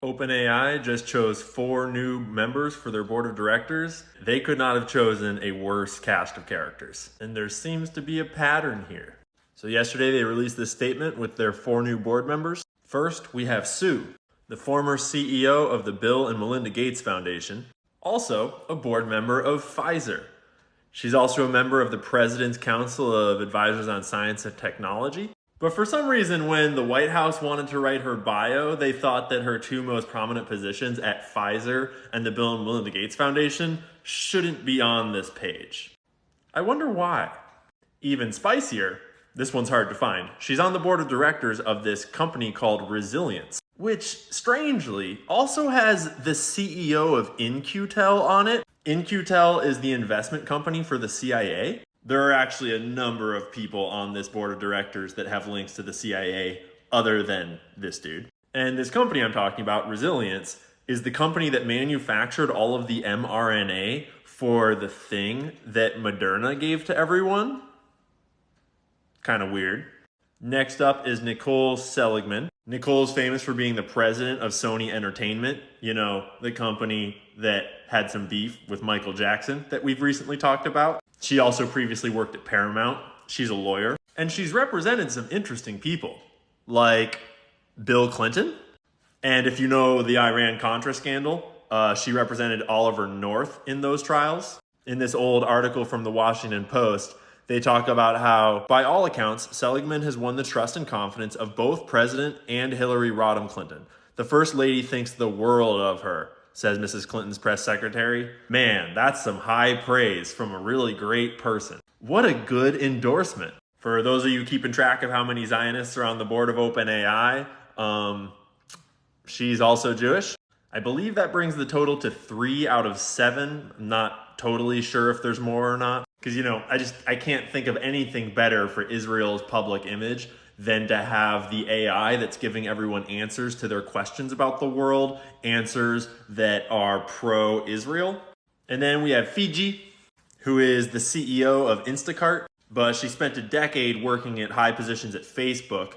OpenAI just chose 4 new members for their board of directors. They could not have chosen a worse cast of characters. And there seems to be a pattern here. So yesterday they released this statement with their 4 new board members. First, we have Sue, the former CEO of the Bill and Melinda Gates Foundation, also a board member of Pfizer. She's also a member of the President's Council of Advisors on Science and Technology. But for some reason, when the White House wanted to write her bio, they thought that her 2 most prominent positions at Pfizer and the Bill and Melinda Gates Foundation shouldn't be on this page. I wonder why. Even spicier, this one's hard to find. She's on the board of directors of this company called Resilience, which strangely also has the CEO of In-Q-Tel on it. In-Q-Tel is the investment company for the CIA. There are actually a number of people on this board of directors that have links to the CIA other than this dude. And this company I'm talking about, Resilience, is the company that manufactured all of the mRNA for the thing that Moderna gave to everyone. Kind of weird. Next up is Nicole Seligman. Nicole's famous for being the president of Sony Entertainment, you know, the company that had some beef with Michael Jackson that we've recently talked about. She also previously worked at Paramount. She's a lawyer. And she's represented some interesting people, like Bill Clinton. And if you know the Iran-Contra scandal, she represented Oliver North in those trials. In this old article from the Washington Post, they talk about how, by all accounts, Seligman has won the trust and confidence of both President and Hillary Rodham Clinton. The First Lady thinks the world of her, says Mrs. Clinton's press secretary. Man, that's some high praise from a really great person. What a good endorsement. For those of you keeping track of how many Zionists are on the board of OpenAI, she's also Jewish. I believe that brings the total to 3 out of 7. I'm not totally sure if there's more or not. Because, you know, I can't think of anything better for Israel's public image than to have the AI that's giving everyone answers to their questions about the world, answers that are pro-Israel. And then we have Fiji, who is the CEO of Instacart, but she spent a decade working at high positions at Facebook.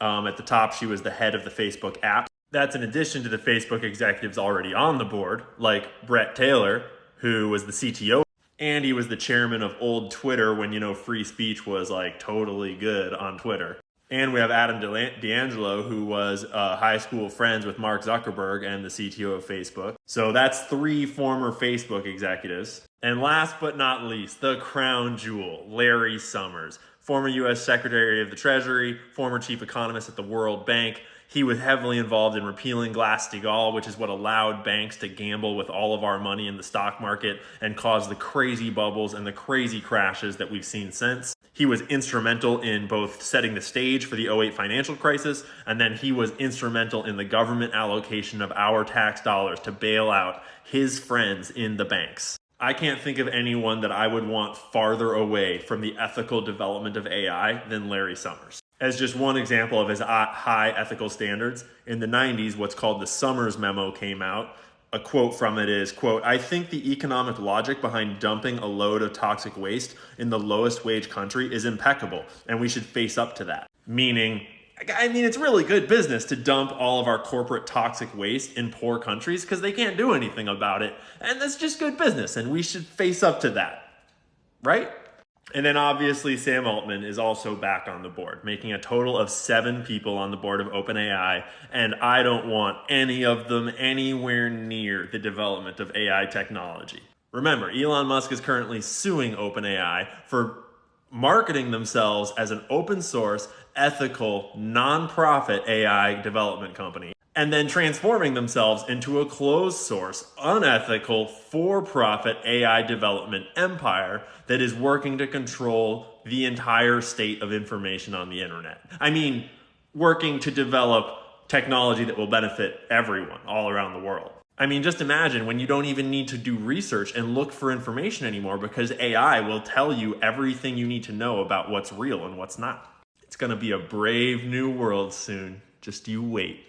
At the top, she was the head of the Facebook app. That's in addition to the Facebook executives already on the board, like Brett Taylor, who was the CTO. And he was the chairman of old Twitter when, you know, free speech was like totally good on Twitter. And we have Adam D'Angelo, who was high school friends with Mark Zuckerberg and the CTO of Facebook. So that's 3 former Facebook executives. And last but not least, the crown jewel, Larry Summers, former U.S. Secretary of the Treasury, former chief economist at the World Bank. He was heavily involved in repealing Glass-Steagall, which is what allowed banks to gamble with all of our money in the stock market and cause the crazy bubbles and the crazy crashes that we've seen since. He was instrumental in both setting the stage for the '08 financial crisis, and then he was instrumental in the government allocation of our tax dollars to bail out his friends in the banks. I can't think of anyone that I would want farther away from the ethical development of AI than Larry Summers. As just one example of his high ethical standards, in the 90s, what's called the Summers Memo came out. A quote from it is, quote, "I think the economic logic behind dumping a load of toxic waste in the lowest wage country is impeccable, and we should face up to that." Meaning, it's really good business to dump all of our corporate toxic waste in poor countries because they can't do anything about it. And that's just good business, and we should face up to that. Right? And then obviously Sam Altman is also back on the board, making a total of 7 people on the board of OpenAI, and I don't want any of them anywhere near the development of AI technology. Remember, Elon Musk is currently suing OpenAI for marketing themselves as an open source, ethical, non-profit AI development company, and then transforming themselves into a closed source, unethical, for-profit AI development empire that is working to control the entire state of information on the internet. I mean, working to develop technology that will benefit everyone all around the world. I mean, just imagine when you don't even need to do research and look for information anymore because AI will tell you everything you need to know about what's real and what's not. It's going to be a brave new world soon. Just you wait.